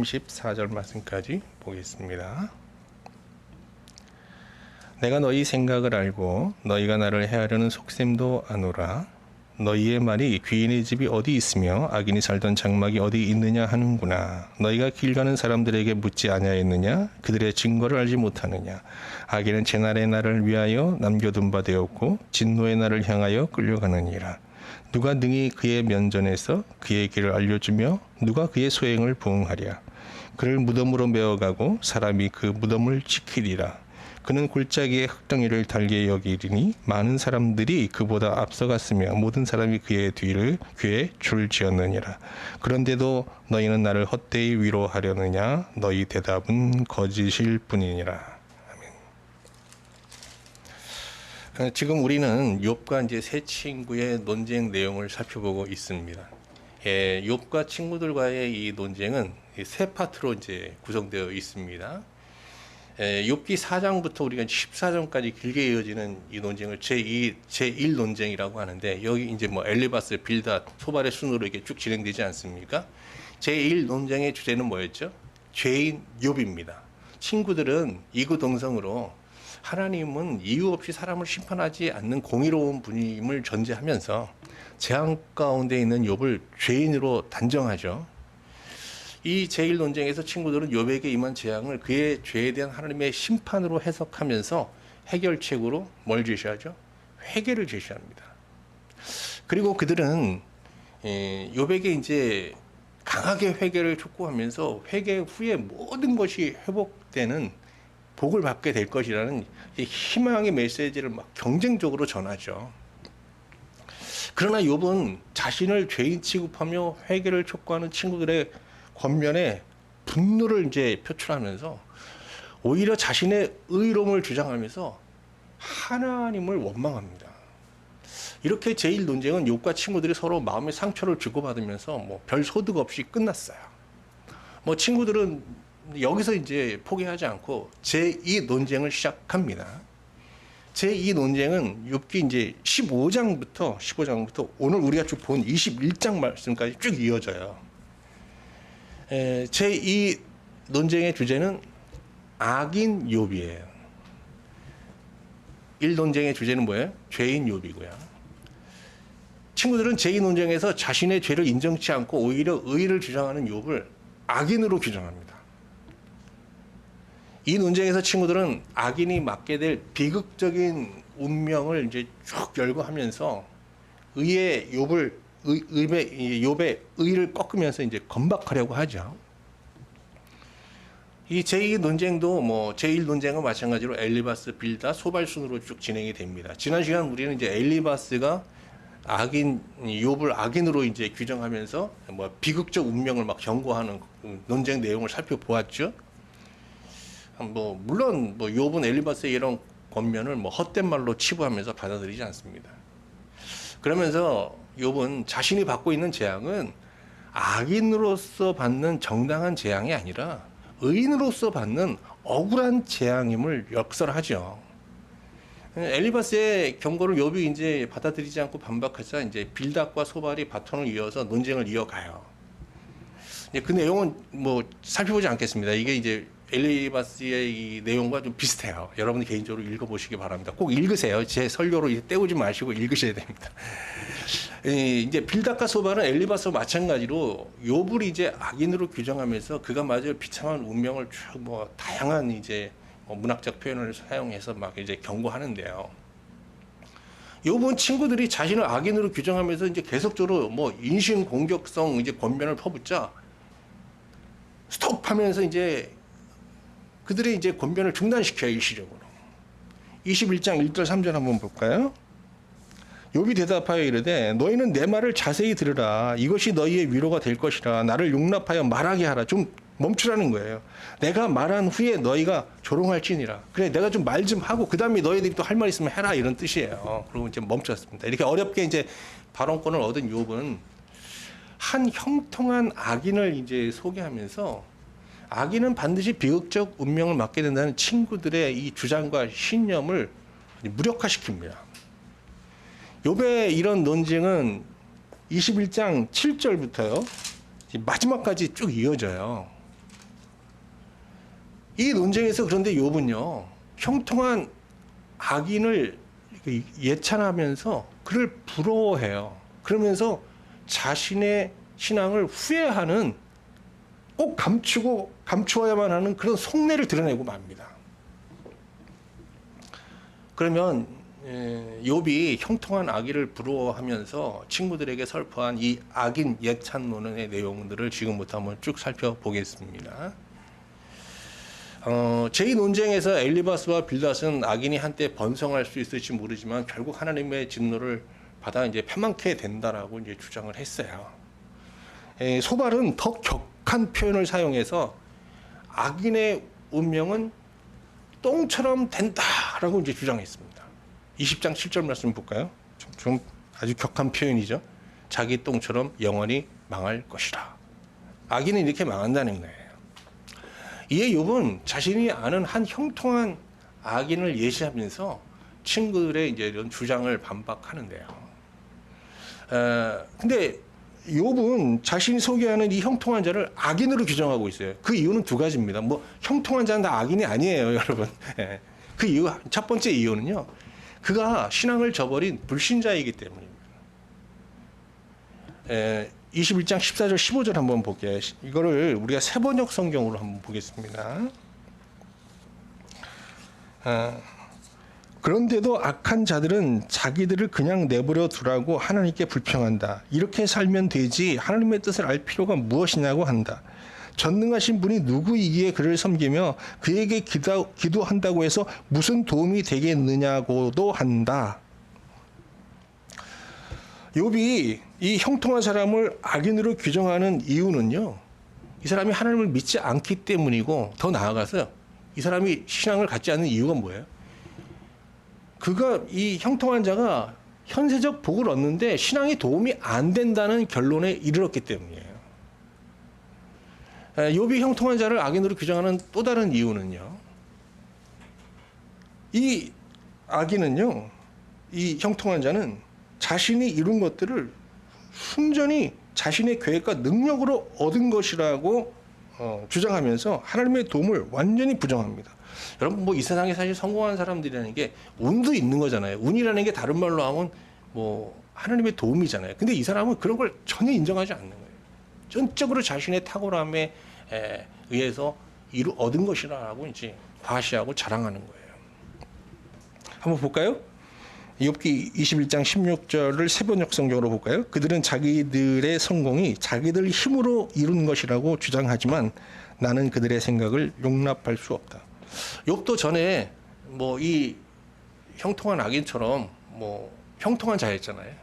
34절 말씀까지 보겠습니다. 내가 너희 생각을 알고 너희가 나를 해하려는 속셈도 아노라. 너희의 말이 귀인의 집이 어디 있으며 악인이 살던 장막이 어디 있느냐 하는구나. 너희가 길 가는 사람들에게 묻지 아니하였느냐? 그들의 증거를 알지 못하느냐? 악인은 재날의 날을 위하여 남겨둔 바 되었고 진노의 날을 향하여 끌려가느니라. 누가 능히 그의 면전에서 그의 길을 알려주며 누가 그의 소행을 부응하랴. 그를 무덤으로 메어가고 사람이 그 무덤을 지키리라. 그는 골짜기에 흙덩이를 달게 여기리니 많은 사람들이 그보다 앞서갔으며 모든 사람이 그의 뒤를 귀에 줄지었느니라. 그런데도 너희는 나를 헛되이 위로하려느냐? 너희 대답은 거짓일 뿐이니라. 아멘. 지금 우리는 욥과 이제 세 친구의 논쟁 내용을 살펴보고 있습니다. 욥과 친구들과의 이 논쟁은 세 파트로 이제 구성되어 있습니다. 욥기 4장부터 우리가 14장까지 길게 이어지는 이 논쟁을 제1 논쟁이라고 하는데, 여기 이제 뭐 엘리바스, 빌닷, 소발의 순으로 이렇게 쭉 진행되지 않습니까? 제1 논쟁의 주제는 뭐였죠? 죄인 욥입니다. 친구들은 이구동성으로 하나님은 이유 없이 사람을 심판하지 않는 공의로운 분임을 전제하면서 재앙 가운데 있는 욥을 죄인으로 단정하죠. 이 제1 논쟁에서 친구들은 욥에게 임한 재앙을 그의 죄에 대한 하나님의 심판으로 해석하면서 해결책으로 뭘 제시하죠? 회개를 제시합니다. 그리고 그들은 욥에게 이제 강하게 회개를 촉구하면서 회개 후에 모든 것이 회복되는 복을 받게 될 것이라는 희망의 메시지를 막 경쟁적으로 전하죠. 그러나 욥은 자신을 죄인 취급하며 회개를 촉구하는 친구들의 권면에 분노를 이제 표출하면서 오히려 자신의 의로움을 주장하면서 하나님을 원망합니다. 이렇게 제1 논쟁은 욥과 친구들이 서로 마음의 상처를 주고받으면서 뭐 별 소득 없이 끝났어요. 뭐 친구들은 여기서 이제 포기하지 않고 제2 논쟁을 시작합니다. 제2 논쟁은 욥기 이제 15장부터 오늘 우리가 쭉 본 21장 말씀까지 쭉 이어져요. 제2 논쟁의 주제는 악인 욥이에요. 1 논쟁의 주제는 뭐예요? 죄인 욥이고요. 친구들은 제2 논쟁에서 자신의 죄를 인정치 않고 오히려 의를 주장하는 욥을 악인으로 규정합니다. 이 논쟁에서 친구들은 악인이 맞게 될 비극적인 운명을 이제 쭉 열거하면서 욥의 의를 꺾으면서 이제 건박하려고 하죠. 이 제2 논쟁도 뭐 제1 논쟁과 마찬가지로 엘리바스, 빌닷, 소발 순으로 쭉 진행이 됩니다. 지난 시간 우리는 이제 엘리바스가 욥을 악인으로 이제 규정하면서 뭐 비극적 운명을 막 경고하는 논쟁 내용을 살펴보았죠. 뭐 물론 뭐 욥은 엘리바스의 이런 권면을 뭐 헛된 말로 치부하면서 받아들이지 않습니다. 그러면서 욥은 자신이 받고 있는 재앙은 악인으로서 받는 정당한 재앙이 아니라 의인으로서 받는 억울한 재앙임을 역설하죠. 엘리바스의 경고를 욥이 이제 받아들이지 않고 반박하자 이제 빌닷과 소발이 바톤을 이어서 논쟁을 이어가요. 그 내용은 뭐 살펴보지 않겠습니다. 이게 이제 엘리바스의 이 내용과 좀 비슷해요. 여러분이 개인적으로 읽어보시기 바랍니다. 꼭 읽으세요. 제 설교로 때우지 마시고 읽으셔야 됩니다. 이제 빌닷과 소발은 엘리바스와 마찬가지로 욥을 이제 악인으로 규정하면서 그가 맞을 비참한 운명을 쭉 뭐 다양한 이제 문학적 표현을 사용해서 막 이제 경고하는데요. 욥은 친구들이 자신을 악인으로 규정하면서 이제 계속적으로 뭐 인신 공격성 이제 권면을 퍼붓자 스톱하면서 이제 그들의 이제 권변을 중단시켜요, 일시적으로. 21장 1절 3절 한번 볼까요? 욥이 대답하여 이르되 너희는 내 말을 자세히 들으라. 이것이 너희의 위로가 될 것이라. 나를 용납하여 말하게 하라. 좀 멈추라는 거예요. 내가 말한 후에 너희가 조롱할지니라. 그래, 내가 좀 말 좀 하고 그 다음에 너희들이 또 할 말 있으면 해라, 이런 뜻이에요. 그리고 이제 멈췄습니다. 이렇게 어렵게 이제 발언권을 얻은 욥은 한 형통한 악인을 이제 소개하면서 악인은 반드시 비극적 운명을 맞게 된다는 친구들의 이 주장과 신념을 무력화시킵니다. 욥의 이런 논쟁은 21장 7절부터요 마지막까지 쭉 이어져요. 이 논쟁에서 그런데 욥은요, 형통한 악인을 예찬하면서 그를 부러워해요. 그러면서 자신의 신앙을 후회하는, 꼭 감추어야만 하는 그런 속내를 드러내고 맙니다. 그러면 욥이 형통한 악인을 부러워하면서 친구들에게 설포한 이 악인 예찬론의 내용들을 지금부터 한번 쭉 살펴보겠습니다. 제2 논쟁에서 엘리바스와 빌닷은 악인이 한때 번성할 수 있을지 모르지만 결국 하나님의 진노를 받아 이제 패망케 된다라고 이제 주장을 했어요. 소발은 더 격한 표현을 사용해서 악인의 운명은 똥처럼 된다라고 이제 주장했습니다. 20장 7절 말씀 볼까요? 좀 아주 격한 표현이죠. 자기 똥처럼 영원히 망할 것이라. 악인은 이렇게 망한다는 거예요. 이에 욥은 자신이 아는 한 형통한 악인을 예시하면서 친구들의 이제 이런 주장을 반박하는데요. 근데 욥은 자신이 소개하는 이 형통한 자를 악인으로 규정하고 있어요. 그 이유는 두 가지입니다. 뭐 형통한 자는 다 악인이 아니에요, 여러분. 그 이유, 첫 번째 이유는요, 그가 신앙을 저버린 불신자이기 때문입니다. 21장 14절 15절 한번 볼게요. 이거를 우리가 세번역 성경으로 한번 보겠습니다. 그런데도 악한 자들은 자기들을 그냥 내버려 두라고 하나님께 불평한다. 이렇게 살면 되지 하나님의 뜻을 알 필요가 무엇이냐고 한다. 전능하신 분이 누구이기에 그를 섬기며 그에게 기도한다고 해서 무슨 도움이 되겠느냐고도 한다. 욥이 이 형통한 사람을 악인으로 규정하는 이유는요, 이 사람이 하나님을 믿지 않기 때문이고, 더 나아가서 이 사람이 신앙을 갖지 않는 이유가 뭐예요? 그가, 이 형통한 자가 현세적 복을 얻는데 신앙이 도움이 안 된다는 결론에 이르렀기 때문이에요. 욥이 형통한 자를 악인으로 규정하는 또 다른 이유는요, 이 악인은요, 이 형통한 자는 자신이 이룬 것들을 순전히 자신의 계획과 능력으로 얻은 것이라고 주장하면서 하나님의 도움을 완전히 부정합니다. 여러분, 뭐 이 세상에 사실 성공한 사람들이라는 게 운도 있는 거잖아요. 운이라는 게 다른 말로 하면 뭐 하나님의 도움이잖아요. 근데 이 사람은 그런 걸 전혀 인정하지 않는 거예요. 전적으로 자신의 탁월함에 의해서 얻은 것이라고 이제 과시하고 자랑하는 거예요. 한번 볼까요? 욥기 21장 16절을 세번역 성경으로 볼까요? 그들은 자기들의 성공이 자기들 힘으로 이룬 것이라고 주장하지만 나는 그들의 생각을 용납할 수 없다. 욥도 전에 뭐 이 형통한 악인처럼 뭐 형통한 자였잖아요.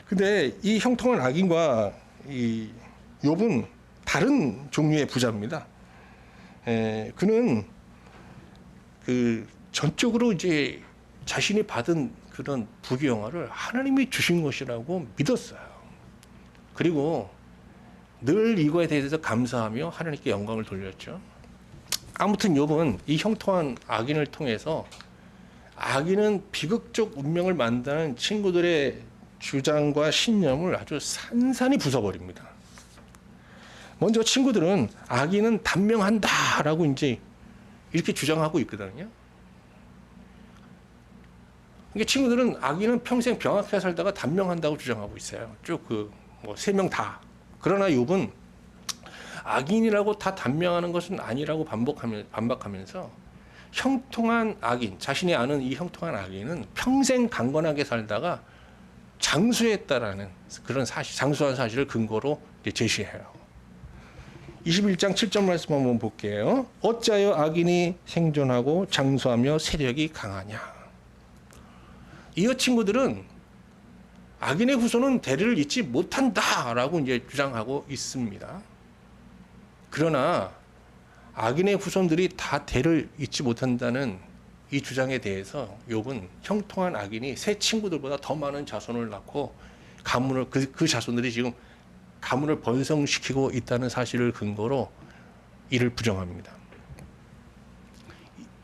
근데 이 형통한 악인과 이 욥은 다른 종류의 부자입니다. 그는 그 전적으로 이제 자신이 받은 그런 부귀영화를 하나님이 주신 것이라고 믿었어요. 그리고 늘 이거에 대해서 감사하며 하나님께 영광을 돌렸죠. 아무튼 욥은 이 형통한 악인을 통해서 악인은 비극적 운명을 만드는 친구들의 주장과 신념을 아주 산산히 부숴버립니다. 먼저 친구들은 악인은 단명한다라고 이제 이렇게 주장하고 있거든요. 그러니까 친구들은 악인은 평생 병약해 살다가 단명한다고 주장하고 있어요. 쭉 뭐 세 명 다. 그러나 욥은 악인이라고 다 단명하는 것은 아니라고 반박하면서 형통한 악인, 자신이 아는 이 형통한 악인은 평생 강건하게 살다가 장수했다라는 그런 사실, 장수한 사실을 근거로 제시해요. 21장 7절 말씀 한번 볼게요. 어찌하여 악인이 생존하고 장수하며 세력이 강하냐. 이어 친구들은 악인의 후손은 대를 잇지 못한다라고 이제 주장하고 있습니다. 그러나 악인의 후손들이 다 대를 잇지 못한다는 이 주장에 대해서 욥은 형통한 악인이 새 친구들보다 더 많은 자손을 낳고 가문을 그 자손들이 지금 가문을 번성시키고 있다는 사실을 근거로 이를 부정합니다.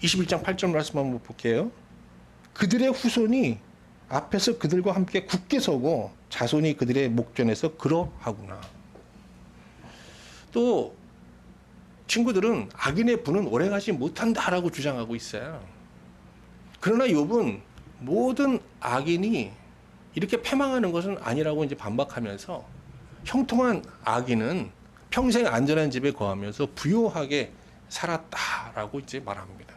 21장 8절 말씀 한번 볼게요. 그들의 후손이 앞에서 그들과 함께 굳게 서고 자손이 그들의 목전에서 그러하구나. 또 친구들은 악인의 분은 오래가지 못한다라고 주장하고 있어요. 그러나 욥은 모든 악인이 이렇게 패망하는 것은 아니라고 이제 반박하면서 형통한 악인은 평생 안전한 집에 거하면서 부요하게 살았다라고 이제 말합니다.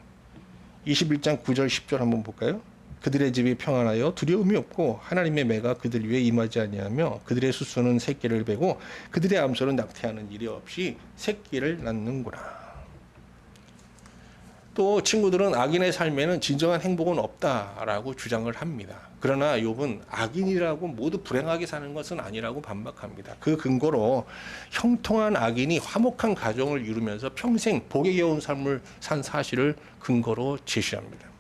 21장 9절 10절 한번 볼까요? 그들의 집이 평안하여 두려움이 없고 하나님의 매가 그들 위에 임하지 아니하며 그들의 수수는 새끼를 베고 그들의 암소는 낙태하는 일이 없이 새끼를 낳는구나. 또 친구들은 악인의 삶에는 진정한 행복은 없다라고 주장을 합니다. 그러나 욥은 악인이라고 모두 불행하게 사는 것은 아니라고 반박합니다. 그 근거로 형통한 악인이 화목한 가정을 이루면서 평생 복에 겨운 삶을 산 사실을 근거로 제시합니다.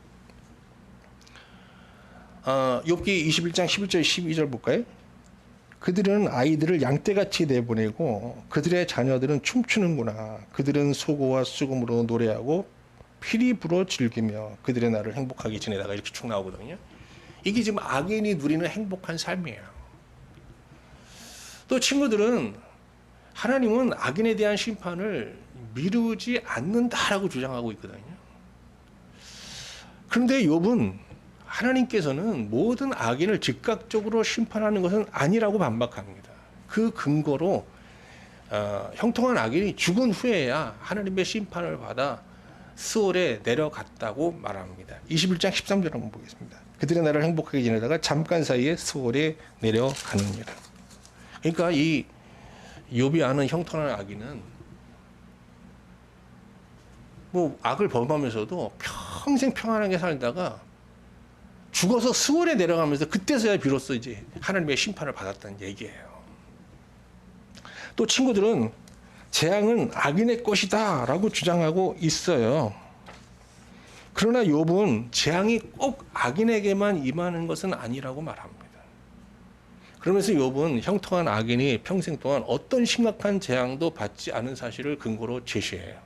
욥기 21장 11절 12절 볼까요? 그들은 아이들을 양떼같이 내보내고 그들의 자녀들은 춤추는구나. 그들은 소고와 수금으로 노래하고 피리 불어 즐기며 그들의 날을 행복하게 지내다가 이렇게 쭉 나오거든요. 이게 지금 악인이 누리는 행복한 삶이에요. 또 친구들은 하나님은 악인에 대한 심판을 미루지 않는다라고 주장하고 있거든요. 그런데 욥은 하나님께서는 모든 악인을 즉각적으로 심판하는 것은 아니라고 반박합니다. 그 근거로 형통한 악인이 죽은 후에야 하나님의 심판을 받아 스올에 내려갔다고 말합니다. 21장 13절 한번 보겠습니다. 그들의 날을 행복하게 지내다가 잠깐 사이에 스올에 내려가느니라. 그러니까 이 욥이 아는 형통한 악인은 뭐 악을 범하면서도 평생 평안하게 살다가 죽어서 스올에 내려가면서 그때서야 비로소 이제 하나님의 심판을 받았다는 얘기예요. 또 친구들은 재앙은 악인의 것이다라고 주장하고 있어요. 그러나 욥은 재앙이 꼭 악인에게만 임하는 것은 아니라고 말합니다. 그러면서 욥은 형통한 악인이 평생 동안 어떤 심각한 재앙도 받지 않은 사실을 근거로 제시해요.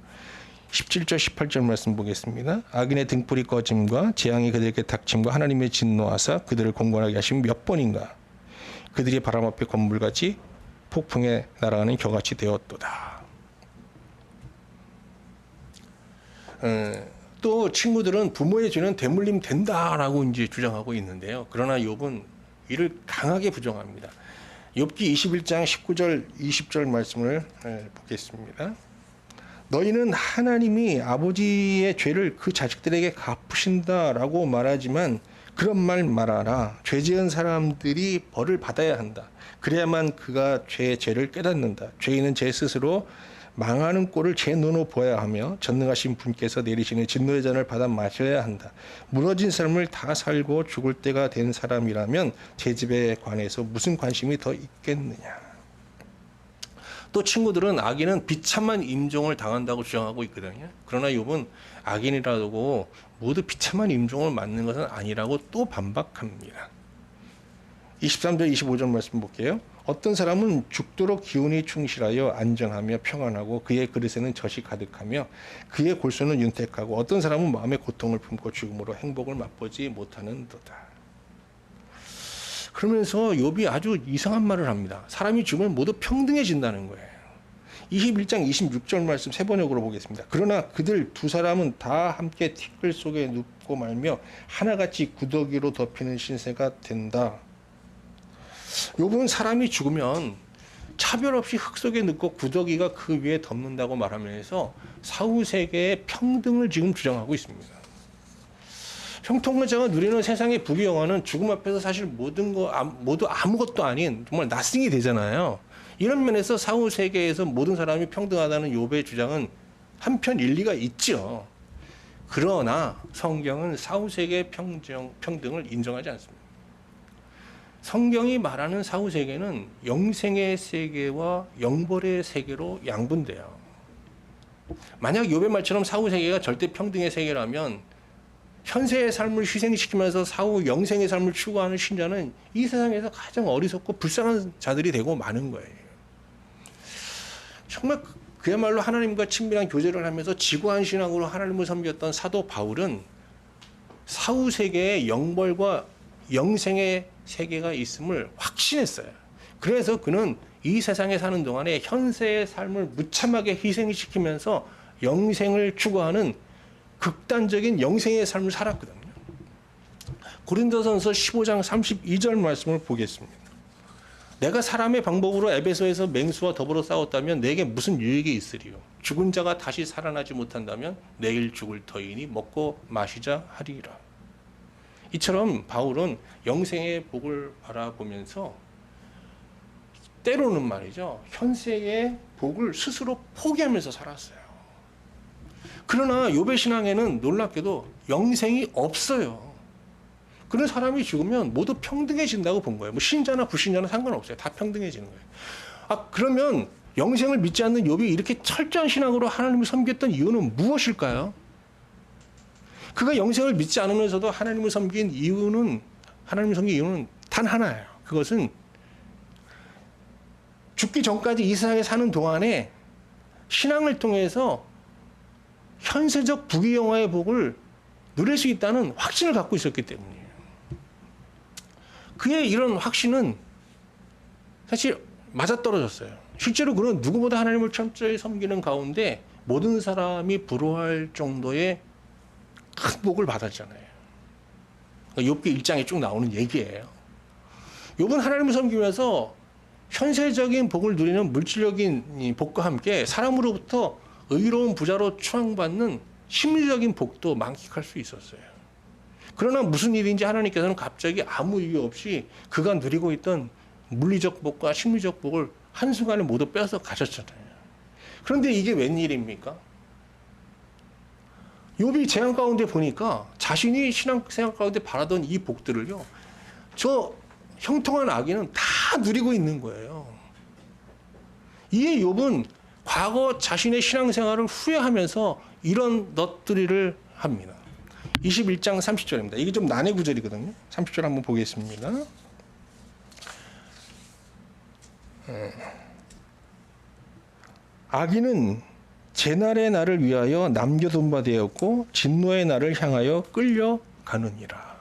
17절 18절 말씀 보겠습니다. 악인의 등불이 꺼짐과 재앙이 그들에게 닥침과 하나님의 진노하사 그들을 공gon하게 하시면 몇 번인가. 그들이 바람 앞에 건물같이 폭풍에 날아가는 겨같이 되었도다. 또 친구들은 부모의 죄는 되물림 된다라고 이제 주장하고 있는데요. 그러나 욥은 이를 강하게 부정합니다. 욥기 21장 19절 20절 말씀을 보겠습니다. 너희는 하나님이 아버지의 죄를 그 자식들에게 갚으신다라고 말하지만 그런 말 말하라. 죄 지은 사람들이 벌을 받아야 한다. 그래야만 그가 죄의 죄를 깨닫는다. 죄인은 제 스스로 망하는 꼴을 제 눈으로 보아야 하며 전능하신 분께서 내리시는 진노의 잔을 받아 마셔야 한다. 무너진 삶을 다 살고 죽을 때가 된 사람이라면 제 집에 관해서 무슨 관심이 더 있겠느냐. 또 친구들은 악인은 비참한 임종을 당한다고 주장하고 있거든요. 그러나 욥은 악인이라고 모두 비참한 임종을 맞는 것은 아니라고 또 반박합니다. 23절 25절 말씀 볼게요. 어떤 사람은 죽도록 기운이 충실하여 안전하며 평안하고 그의 그릇에는 젖이 가득하며 그의 골수는 윤택하고 어떤 사람은 마음의 고통을 품고 죽음으로 행복을 맛보지 못하는도다. 그러면서 욥이 아주 이상한 말을 합니다. 사람이 죽으면 모두 평등해진다는 거예요. 21장 26절 말씀 세 번역으로 보겠습니다. 그러나 그들 두 사람은 다 함께 티끌 속에 눕고 말며 하나같이 구더기로 덮이는 신세가 된다. 욥은 사람이 죽으면 차별 없이 흙 속에 넣고 구더기가 그 위에 덮는다고 말하면서 사후세계의 평등을 지금 주장하고 있습니다. 형통한 자가 누리는 세상의 부귀 영화는 죽음 앞에서 사실 모두 아무것도 아닌 정말 나싱이 되잖아요. 이런 면에서 사후세계에서 모든 사람이 평등하다는 욥의 주장은 한편 일리가 있죠. 그러나 성경은 사후세계의 평등을 인정하지 않습니다. 성경이 말하는 사후세계는 영생의 세계와 영벌의 세계로 양분돼요. 만약 욥의 말처럼 사후세계가 절대 평등의 세계라면 현세의 삶을 희생시키면서 사후 영생의 삶을 추구하는 신자는 이 세상에서 가장 어리석고 불쌍한 자들이 되고 마는 거예요. 정말 그야말로 하나님과 친밀한 교제를 하면서 지구한 신앙으로 하나님을 섬겼던 사도 바울은 사후세계의 영벌과 영생의 세계가 있음을 확신했어요. 그래서 그는 이 세상에 사는 동안에 현세의 삶을 무참하게 희생시키면서 영생을 추구하는 극단적인 영생의 삶을 살았거든요. 고린도전서 15장 32절 말씀을 보겠습니다. 내가 사람의 방법으로 에베소에서 맹수와 더불어 싸웠다면 내게 무슨 유익이 있으리요. 죽은 자가 다시 살아나지 못한다면 내일 죽을 터이니 먹고 마시자 하리라. 이처럼 바울은 영생의 복을 바라보면서 때로는 말이죠, 현세의 복을 스스로 포기하면서 살았어요. 그러나 욥의 신앙에는 놀랍게도 영생이 없어요. 그런 사람이 죽으면 모두 평등해진다고 본 거예요. 뭐 신자나 불신자나 상관없어요. 다 평등해지는 거예요. 그러면 영생을 믿지 않는 욥이 이렇게 철저한 신앙으로 하나님을 섬겼던 이유는 무엇일까요? 그가 영생을 믿지 않으면서도 하나님을 섬긴 이유는 단 하나예요. 그것은 죽기 전까지 이 세상에 사는 동안에 신앙을 통해서 현세적 부귀영화의 복을 누릴 수 있다는 확신을 갖고 있었기 때문이에요. 그의 이런 확신은 사실 맞아떨어졌어요. 실제로 그는 누구보다 하나님을 철저히 섬기는 가운데 모든 사람이 부러워할 정도의 큰 복을 받았잖아요. 욥기 1장에 쭉 나오는 얘기예요. 욥은 하나님을 섬기면서 현세적인 복을 누리는 물질적인 복과 함께 사람으로부터 의로운 부자로 추앙받는 심리적인 복도 만끽할 수 있었어요. 그러나 무슨 일인지 하나님께서는 갑자기 아무 이유 없이 그가 누리고 있던 물리적 복과 심리적 복을 한순간에 모두 빼앗아 가셨잖아요. 그런데 이게 웬일입니까? 욥이 재앙 가운데 보니까 자신이 신앙생활 가운데 바라던 이 복들을요, 저 형통한 악인은 다 누리고 있는 거예요. 이에 욥은 과거 자신의 신앙생활을 후회하면서 이런 넋두리를 합니다. 21장 30절입니다. 이게 좀 난해 구절이거든요. 30절 한번 보겠습니다. 악인은 제날의 날을 위하여 남겨둔 바 되었고 진노의 날을 향하여 끌려가느니라.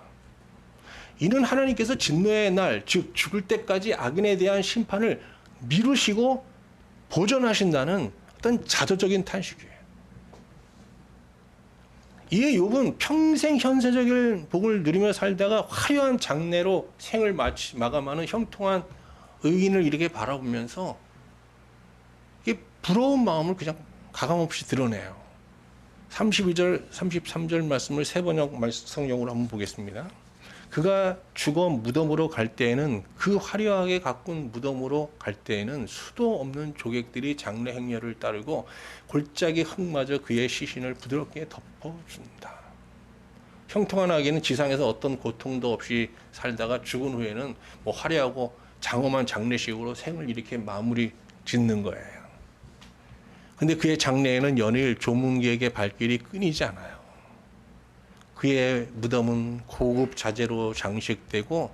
이는 하나님께서 진노의 날, 즉 죽을 때까지 악인에 대한 심판을 미루시고 보존하신다는 어떤 자조적인 탄식이에요. 이에 욥은 평생 현세적인 복을 누리며 살다가 화려한 장래로 생을 마감하는 형통한 의인을 이렇게 바라보면서 이 부러운 마음을 그냥 가감없이 드러내요. 32절, 33절 말씀을 세번역 성령으로 한번 보겠습니다. 그가 죽어 무덤으로 갈 때에는 그 화려하게 가꾼 무덤으로 갈 때에는 수도 없는 조객들이 장래 행렬을 따르고 골짜기 흙마저 그의 시신을 부드럽게 덮어준다. 형통한 악인은 지상에서 어떤 고통도 없이 살다가 죽은 후에는 뭐 화려하고 장엄한 장례식으로 생을 이렇게 마무리 짓는 거예요. 근데 그의 장래에는 연일 조문객의 발길이 끊이지 않아요. 그의 무덤은 고급 자재로 장식되고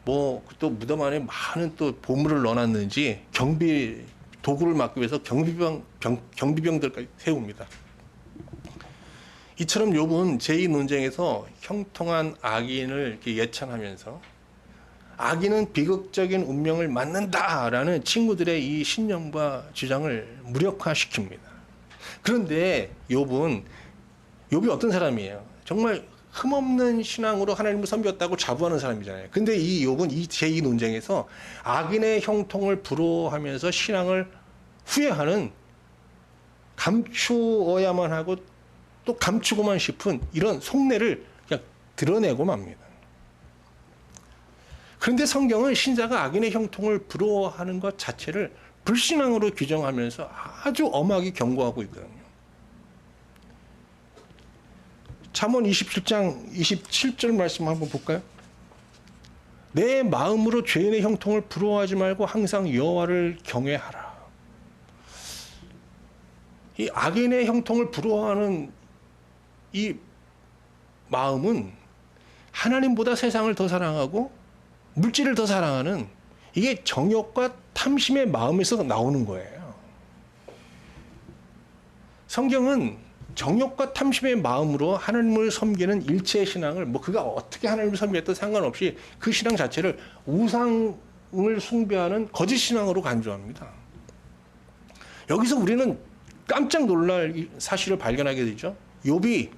뭐 또 무덤 안에 많은 또 보물을 넣어놨는지 도구를 막기 위해서 경비병들까지 세웁니다. 이처럼 욥은 제2 논쟁에서 형통한 악인을 이렇게 예찬하면서 악인은 비극적인 운명을 맞는다라는 친구들의 이 신념과 주장을 무력화시킵니다. 그런데 욥이 어떤 사람이에요? 정말 흠없는 신앙으로 하나님을 섬겼다고 자부하는 사람이잖아요. 근데 이 욥은 이 제2 논쟁에서 악인의 형통을 부러워하면서 신앙을 후회하는, 감추어야만 하고 또 감추고만 싶은 이런 속내를 그냥 드러내고 맙니다. 그런데 성경은 신자가 악인의 형통을 부러워하는 것 자체를 불신앙으로 규정하면서 아주 엄하게 경고하고 있거든요. 잠언 27장 27절 말씀 한번 볼까요? 내 마음으로 죄인의 형통을 부러워하지 말고 항상 여호와를 경외하라. 이 악인의 형통을 부러워하는 이 마음은 하나님보다 세상을 더 사랑하고 물질을 더 사랑하는, 이게 정욕과 탐심의 마음에서 나오는 거예요. 성경은 정욕과 탐심의 마음으로 하나님을 섬기는 일체의 신앙을, 뭐 그가 어떻게 하나님을 섬겼든 상관없이 그 신앙 자체를 우상을 숭배하는 거짓 신앙으로 간주합니다. 여기서 우리는 깜짝 놀랄 이 사실을 발견하게 되죠. 욥이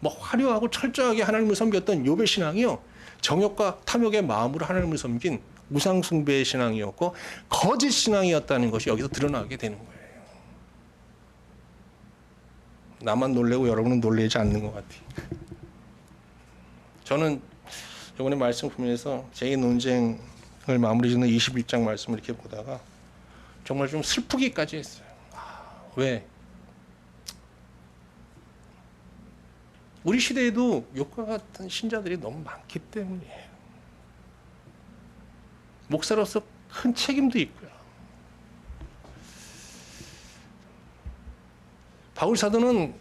뭐 화려하고 철저하게 하나님을 섬겼던 욥의 신앙이요, 정욕과 탐욕의 마음으로 하나님을 섬긴 우상 숭배의 신앙이었고 거짓 신앙이었다는 것이 여기서 드러나게 되는 거예요. 나만 놀래고 여러분은 놀라지 않는 것 같아요. 저는 이번에 말씀 보면서 제 논쟁을 마무리 짓는 21장 말씀을 이렇게 보다가 정말 좀 슬프기까지 했어요. 왜? 우리 시대에도 욥과 같은 신자들이 너무 많기 때문이에요. 목사로서 큰 책임도 있고요. 바울 사도는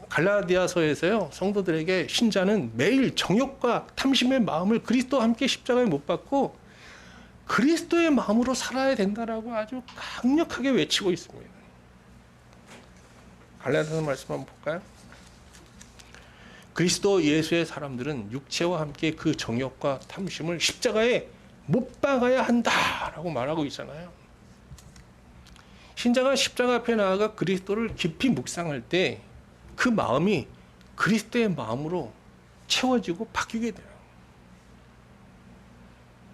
갈라디아서에서요, 성도들에게 신자는 매일 정욕과 탐심의 마음을 그리스도와 함께 십자가에 못 박고 그리스도의 마음으로 살아야 된다라고 아주 강력하게 외치고 있습니다. 갈라디아서 말씀 한번 볼까요? 그리스도 예수의 사람들은 육체와 함께 그 정욕과 탐심을 십자가에 못 박아야 한다라고 말하고 있잖아요. 신자가 십자가 앞에 나아가 그리스도를 깊이 묵상할 때 그 마음이 그리스도의 마음으로 채워지고 바뀌게 돼요.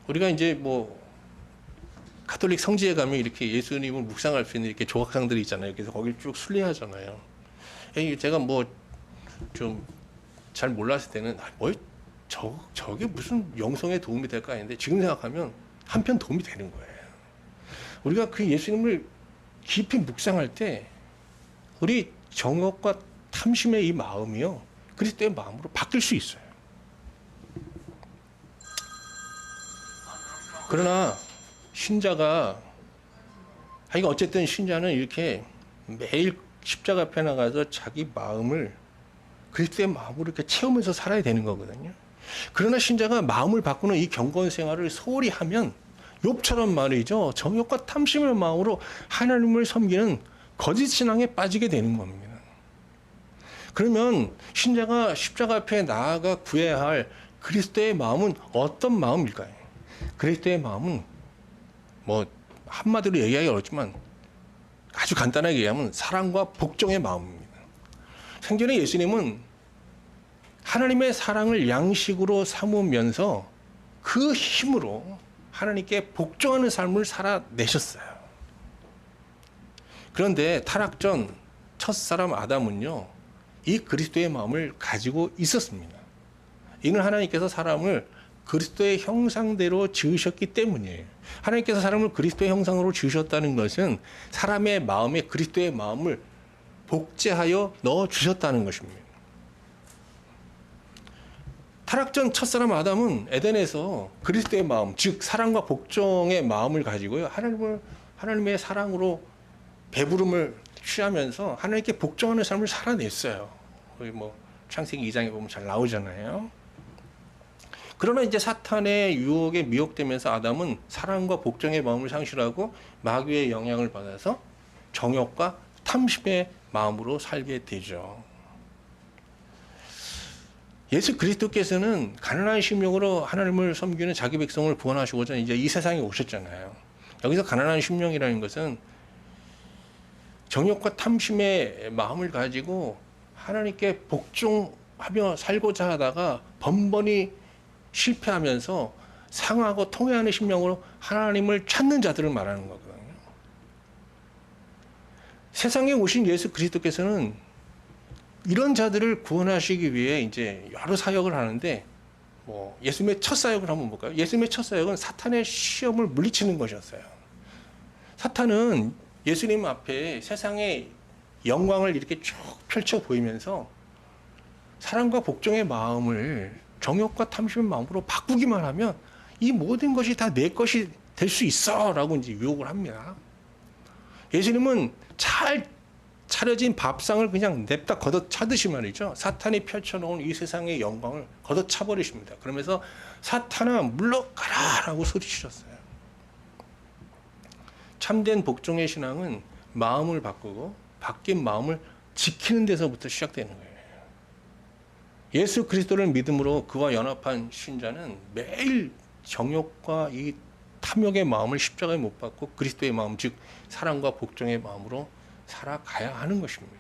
우리가 이제 뭐 가톨릭 성지에 가면 이렇게 예수님을 묵상할 수 있는 이렇게 조각상들이 있잖아요. 그래서 거기를 쭉 순례하잖아요. 제가 뭐 좀 잘 몰랐을 때는 저게 무슨 영성에 도움이 될까 했는데 지금 생각하면 한편 도움이 되는 거예요. 우리가 그 예수님을 깊이 묵상할 때 우리 정욕과 탐심의 이 마음이요, 그리스도의 마음으로 바뀔 수 있어요. 그러나 신자가 어쨌든 신자는 이렇게 매일 십자가 앞에 나가서 자기 마음을 그리스도의 마음으로 이렇게 채우면서 살아야 되는 거거든요. 그러나 신자가 마음을 바꾸는 이 경건 생활을 소홀히 하면 욥처럼 말이죠, 정욕과 탐심의 마음으로 하나님을 섬기는 거짓 신앙에 빠지게 되는 겁니다. 그러면 신자가 십자가 앞에 나아가 구해야 할 그리스도의 마음은 어떤 마음일까요? 그리스도의 마음은 뭐 한마디로 얘기하기 어렵지만 아주 간단하게 얘기하면 사랑과 복종의 마음입니다. 생전에 예수님은 하나님의 사랑을 양식으로 삼으면서 그 힘으로 하나님께 복종하는 삶을 살아내셨어요. 그런데 타락 전 첫사람 아담은요, 이 그리스도의 마음을 가지고 있었습니다. 이는 하나님께서 사람을 그리스도의 형상대로 지으셨기 때문이에요. 하나님께서 사람을 그리스도의 형상으로 지으셨다는 것은 사람의 마음에 그리스도의 마음을 복제하여 넣어주셨다는 것입니다. 타락 전 첫사람 아담은 에덴에서 그리스도의 마음, 즉 사랑과 복종의 마음을 가지고요, 하나님의 사랑으로 배부름을 취하면서 하나님께 복종하는 삶을 살아냈어요. 거기 뭐 창세기 2장에 보면 잘 나오잖아요. 그러나 이제 사탄의 유혹에 미혹되면서 아담은 사랑과 복종의 마음을 상실하고 마귀의 영향을 받아서 정욕과 탐심의 마음으로 살게 되죠. 예수 그리스도께서는 가난한 심령으로 하나님을 섬기는 자기 백성을 구원하시고자 이제 이 세상에 오셨잖아요. 여기서 가난한 심령이라는 것은 정욕과 탐심의 마음을 가지고 하나님께 복종하며 살고자 하다가 번번이 실패하면서 상하고 통회하는 심령으로 하나님을 찾는 자들을 말하는 거거든요. 세상에 오신 예수 그리스도께서는 이런 자들을 구원하시기 위해 이제 여러 사역을 하는데, 뭐 예수님의 첫 사역을 한번 볼까요? 예수님의 첫 사역은 사탄의 시험을 물리치는 것이었어요. 사탄은 예수님 앞에 세상의 영광을 이렇게 쭉 펼쳐 보이면서 사랑과 복종의 마음을 정욕과 탐심의 마음으로 바꾸기만 하면 이 모든 것이 다 내 것이 될 수 있어 라고 이제 유혹을 합니다. 예수님은 잘 차려진 밥상을 그냥 냅다 걷어차듯이 말이죠, 사탄이 펼쳐놓은 이 세상의 영광을 걷어차버리십니다. 그러면서 사탄아 물러가라 라고 소리치셨어요. 참된 복종의 신앙은 마음을 바꾸고 바뀐 마음을 지키는 데서부터 시작되는 거예요. 예수 그리스도를 믿음으로 그와 연합한 신자는 매일 정욕과 이 탐욕의 마음을 십자가에 못 박고 그리스도의 마음, 즉 사랑과 복종의 마음으로 살아가야 하는 것입니다.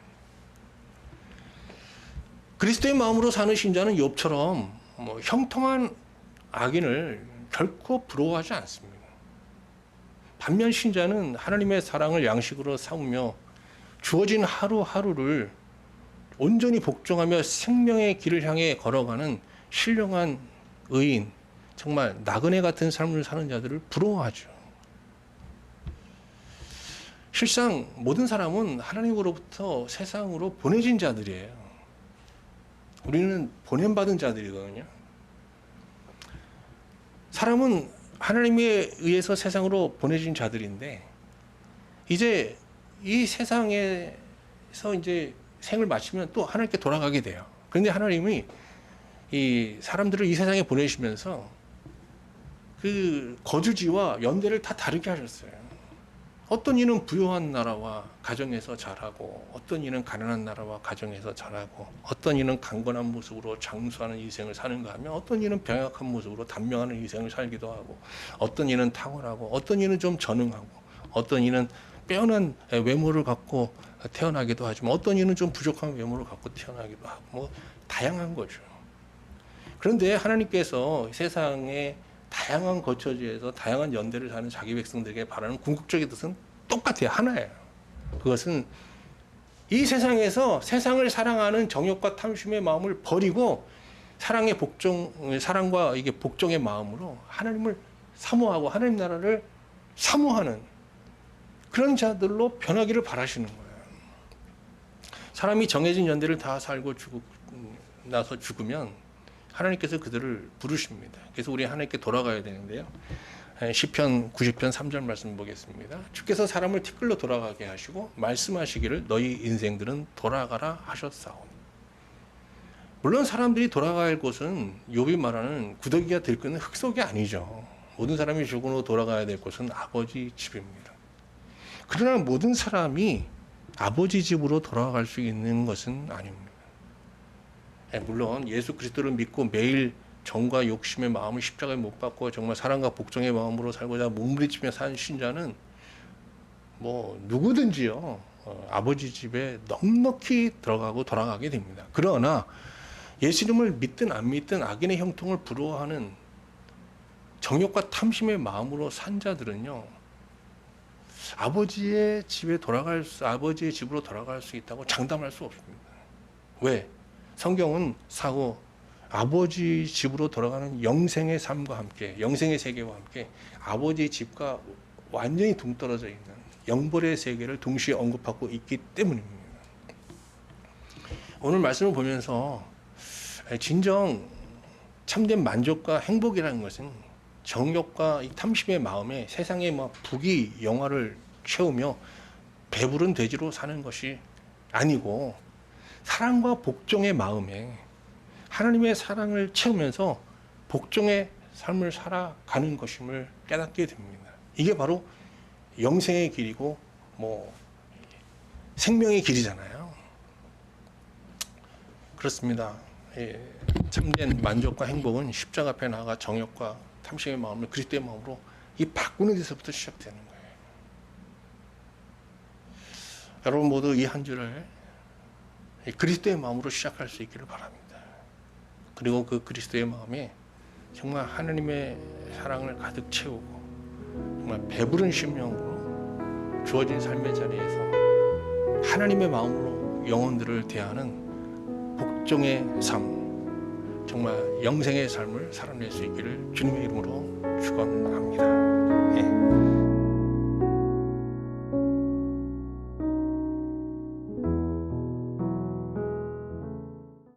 그리스도의 마음으로 사는 신자는 욥처럼 형통한 악인을 결코 부러워하지 않습니다. 반면 신자는 하나님의 사랑을 양식으로 삼으며 주어진 하루하루를 온전히 복종하며 생명의 길을 향해 걸어가는 신령한 의인, 정말 나그네 같은 삶을 사는 자들을 부러워하죠. 실상 모든 사람은 하나님으로부터 세상으로 보내진 자들이에요. 우리는 보냄받은 자들이거든요. 사람은 하나님에 의해서 세상으로 보내진 자들인데, 이제 이 세상에서 이제 생을 마치면 또 하나님께 돌아가게 돼요. 그런데 하나님이 이 사람들을 이 세상에 보내시면서 그 거주지와 연대를 다 다르게 하셨어요. 어떤 이는 부유한 나라와 가정에서 자라고, 어떤 이는 가난한 나라와 가정에서 자라고, 어떤 이는 강건한 모습으로 장수하는 인생을 사는가 하면, 어떤 이는 병약한 모습으로 단명하는 인생을 살기도 하고, 어떤 이는 탁월하고, 어떤 이는 좀 전응하고, 어떤 이는 빼어난 외모를 갖고 태어나기도 하지만, 어떤 이는 좀 부족한 외모를 갖고 태어나기도 하고, 다양한 거죠. 그런데 하나님께서 세상에 다양한 거처지에서 다양한 연대를 사는 자기 백성들에게 바라는 궁극적인 뜻은 똑같아요. 하나예요. 그것은 이 세상에서 세상을 사랑하는 정욕과 탐심의 마음을 버리고 사랑과 이게 복종의 마음으로 하나님을 사모하고 하나님 나라를 사모하는 그런 자들로 변하기를 바라시는 거예요. 사람이 정해진 연대를 다 살고 나서 죽으면 하나님께서 그들을 부르십니다. 그래서 우리 하나님께 돌아가야 되는데요. 시편 90편 3절 말씀 보겠습니다. 주께서 사람을 티끌로 돌아가게 하시고 말씀하시기를 너희 인생들은 돌아가라 하셨사오니. 물론 사람들이 돌아갈 곳은 욥이 말하는 구더기가 들끓는 흙 속이 아니죠. 모든 사람이 죽은 후 돌아가야 될 곳은 아버지 집입니다. 그러나 모든 사람이 아버지 집으로 돌아갈 수 있는 것은 아닙니다. 물론 예수 그리스도를 믿고 매일 정과 욕심의 마음을 십자가에 못 박고 정말 사랑과 복종의 마음으로 살고자 몸부림치며 사는 신자는 누구든지요 아버지 집에 넉넉히 들어가고 돌아가게 됩니다. 그러나 예수님을 믿든 안 믿든 악인의 형통을 부러워하는 정욕과 탐심의 마음으로 산 자들은요, 아버지의 집으로 돌아갈 수 있다고 장담할 수 없습니다. 왜? 성경은 사고 아버지 집으로 돌아가는 영생의 삶과 함께, 영생의 세계와 함께 아버지 집과 완전히 동떨어져 있는 영벌의 세계를 동시에 언급하고 있기 때문입니다. 오늘 말씀을 보면서 진정 참된 만족과 행복이라는 것은 정욕과 이 탐심의 마음에 세상의 부귀 영화를 채우며 배부른 돼지로 사는 것이 아니고, 사랑과 복종의 마음에 하나님의 사랑을 채우면서 복종의 삶을 살아가는 것임을 깨닫게 됩니다. 이게 바로 영생의 길이고 생명의 길이잖아요. 그렇습니다. 참된 만족과 행복은 십자가 앞에 나아가 정욕과 탐심의 마음을 그리스도의 마음으로 이 바꾸는 데서부터 시작되는 거예요. 여러분 모두 이 한 주를 그리스도의 마음으로 시작할 수 있기를 바랍니다. 그리고 그 그리스도의 마음에 정말 하나님의 사랑을 가득 채우고 정말 배부른 심령으로 주어진 삶의 자리에서 하나님의 마음으로 영혼들을 대하는 복종의 삶, 정말 영생의 삶을 살아낼 수 있기를 주님의 이름으로 축원합니다. 예.